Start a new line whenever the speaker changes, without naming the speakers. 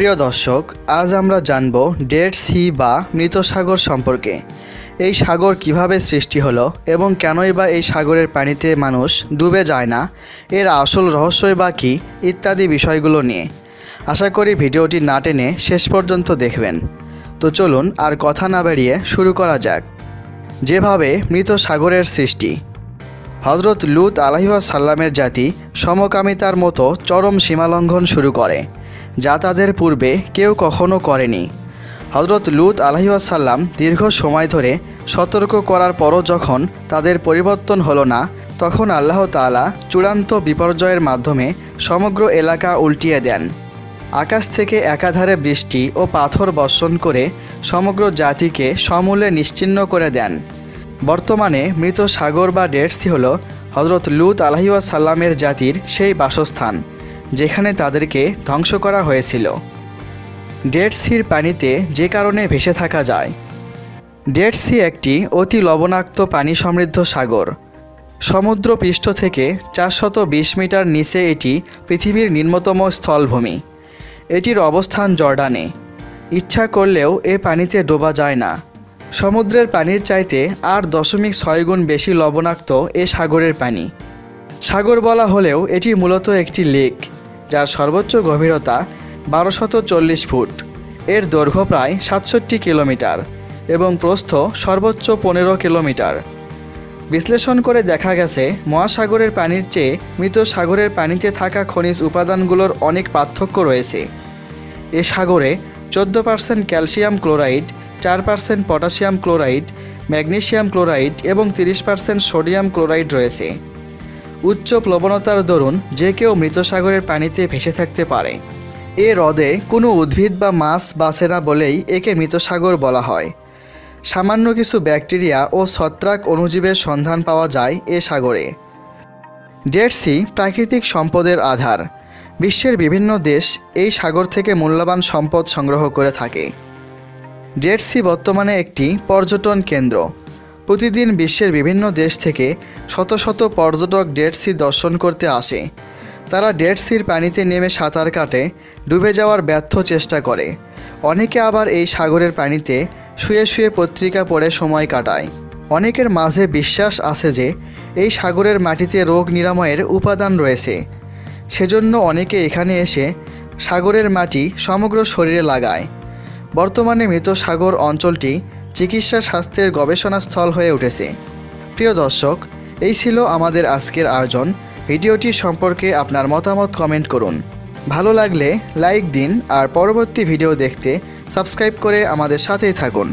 প্রিয় দর্শক, আজ আমরা জানব ডেড সি বা মৃত সাগর সম্পর্কে। এই সাগর কিভাবে সৃষ্টি হলো এবং কেনই বা এই সাগরের পানিতে মানুষ ডুবে যায় না, এর আসল রহস্যই বা কী ইত্যাদি বিষয়গুলো নিয়ে আশা করি ভিডিওটি না টেনে শেষ পর্যন্ত দেখবেন। তো চলুন আর কথা না বাড়িয়ে শুরু করা যাক। যেভাবে মৃত সাগরের সৃষ্টি। হজরত লূত আলাইহিস সালামের জাতি সমকামিতার মতো চরম সীমালঙ্ঘন শুরু করে, যা তাদের পূর্বে কেউ কখনো করেনি। হজরত লূত আলাইহিস সালাম দীর্ঘ সময় ধরে সতর্ক করার পরও যখন তাদের পরিবর্তন হলো না, তখন আল্লাহ তাআলা চূড়ান্ত বিপর্যয়ের মাধ্যমে সমগ্র এলাকা উল্টিয়ে দেন। আকাশ থেকে একাধারে বৃষ্টি ও পাথর বর্ষণ করে সমগ্র জাতিকে সমূলে নিশ্চিহ্ন করে দেন। বর্তমানে মৃত সাগর বা ডেড সি হল হজরত লূত আলাইহিস সালামের জাতির সেই বাসস্থান যেখানে তাদেরকে ধ্বংস করা হয়েছিল। ডেড সির পানিতে যে কারণে ভেসে থাকা যায়। ডেড সি একটি অতি লবণাক্ত পানি সমৃদ্ধ সাগর। সমুদ্র পৃষ্ঠ থেকে 420 মিটার নিচে এটি পৃথিবীর নিম্নতম স্থলভূমি। এটির অবস্থান জর্ডানে। ইচ্ছা করলেও এ পানিতে ডোবা যায় না। সমুদ্রের পানির চাইতে 8.6 গুণ বেশি লবণাক্ত এ সাগরের পানি। সাগর বলা হলেও এটি মূলত একটি লেক, যার সর্বোচ্চ গভীরতা 1240 ফুট। এর দৈর্ঘ্য প্রায় 67 কিলোমিটার এবং প্রস্থ সর্বোচ্চ 15 কিলোমিটার। বিশ্লেষণ করে দেখা গেছে মহাসাগরের পানির চেয়ে মৃত সাগরের পানিতে থাকা খনিজ উপাদানগুলোর অনেক পার্থক্য রয়েছে। এ সাগরে 14% calcium chloride, 4% potassium chloride, magnesium chloride এবং 30% সোডিয়াম ক্লোরাইড রয়েছে। উচ্চ প্লবনতার দরুন যে কেউ মৃত সাগরের পানিতে ভেসে থাকতে পারে। এ হ্রদে কোনো উদ্ভিদ বা মাছ বাঁচে না বলেই একে মৃত সাগর বলা হয়। সামান্য কিছু ব্যাকটেরিয়া ও ছত্রাক অণুজীবের সন্ধান পাওয়া যায় এ সাগরে। ডেড সি প্রাকৃতিক সম্পদের আধার। বিশ্বের বিভিন্ন দেশ এই সাগর থেকে মূল্যবান সম্পদ সংগ্রহ করে থাকে। ডেড সি বর্তমানে একটি পর্যটন কেন্দ্র। প্রতিদিন বিশ্বের বিভিন্ন দেশ থেকে শত শত পর্যটক ডেড সি দর্শন করতে আসে। তারা ডেড সির পানিতে নেমে সাঁতার কাটে, ডুবে যাওয়ার ব্যর্থ চেষ্টা করে। অনেকে আবার এই সাগরের পানিতে শুয়ে শুয়ে পত্রিকা পড়ে সময় কাটায়। অনেকের মাঝে বিশ্বাস আছে যে এই সাগরের মাটিতে রোগ নিরাময়ের উপাদান রয়েছে। সেজন্য অনেকে এখানে এসে সাগরের মাটি সমগ্র শরীরে লাগায়। বর্তমানে মৃত সাগর অঞ্চলটি চিকিৎসা স্বাস্থ্যের গবেষণাস্থল হয়ে উঠেছে। প্রিয় দর্শক, এই ছিল আমাদের আজকের আয়োজন। ভিডিওটি সম্পর্কে আপনার মতামত কমেন্ট করুন। ভালো লাগলে লাইক দিন আর পরবর্তী ভিডিও দেখতে সাবস্ক্রাইব করে আমাদের সাথেই থাকুন।